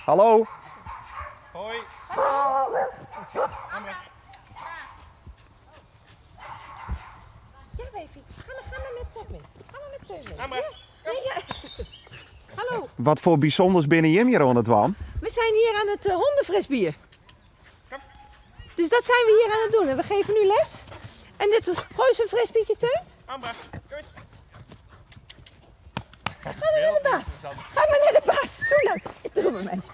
Hallo? Hoi. Ja, baby. Ga maar met Teun mee. Ga maar met Teun mee. Amber. Ja. Nee, ja. Hallo. Wat voor bijzonders binnen Jim hier aan het waan? We zijn hier aan het hondenfrisbier. Dus dat zijn we hier aan het doen. En we geven nu les. En dit is een frisbiertje, Teun. Amber, kus. Ga maar naar de baas. Ga maar naar de baas. Doe dan. Doe maar, meisje.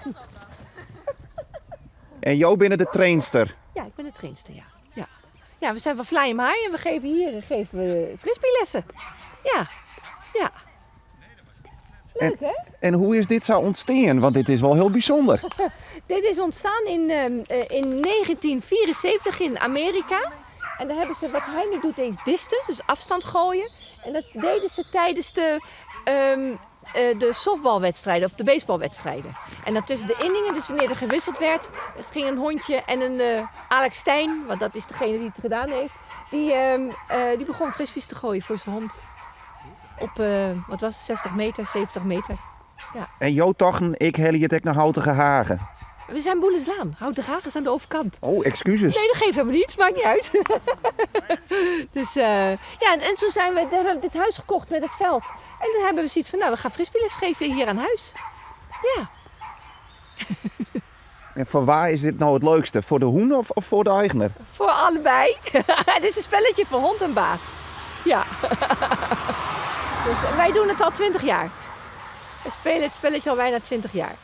En jou binnen de trainster. Ja, ik ben de trainster, ja. Ja, we zijn van Fly 'em High en we geven hier frisbeelessen. Ja. Leuk, hè? En hoe is dit zo ontstaan? Want dit is wel heel bijzonder. Dit is ontstaan in 1974 in Amerika. En daar hebben ze, wat hij nu doet, is distance, dus afstand gooien. En dat deden ze tijdens de softbalwedstrijden of de baseballwedstrijden. En dan tussen de inningen, dus wanneer er gewisseld werd, het ging een hondje en een Alex Stijn, want dat is degene die het gedaan heeft, die begon frisbees te gooien voor zijn hond. Op, wat was het, 60 meter, 70 meter. En jou toch ik hel je het ook naar Houtige Hagen. We zijn Boelenslaan, Houten Hagen is aan de overkant. Oh, excuses. Nee, dat geeft helemaal niet. Maakt niet uit. Dus ja, en zo zijn we, hebben we dit huis gekocht met het veld. En dan hebben we zoiets van, nou, we gaan frisbeeles geven hier aan huis. Ja. En voor waar is dit nou het leukste? Voor de hoen of voor de eigenaar? Voor allebei. Het is een spelletje voor hond en baas. Ja. Dus wij doen het al 20 jaar. We spelen het spelletje al bijna 20 jaar.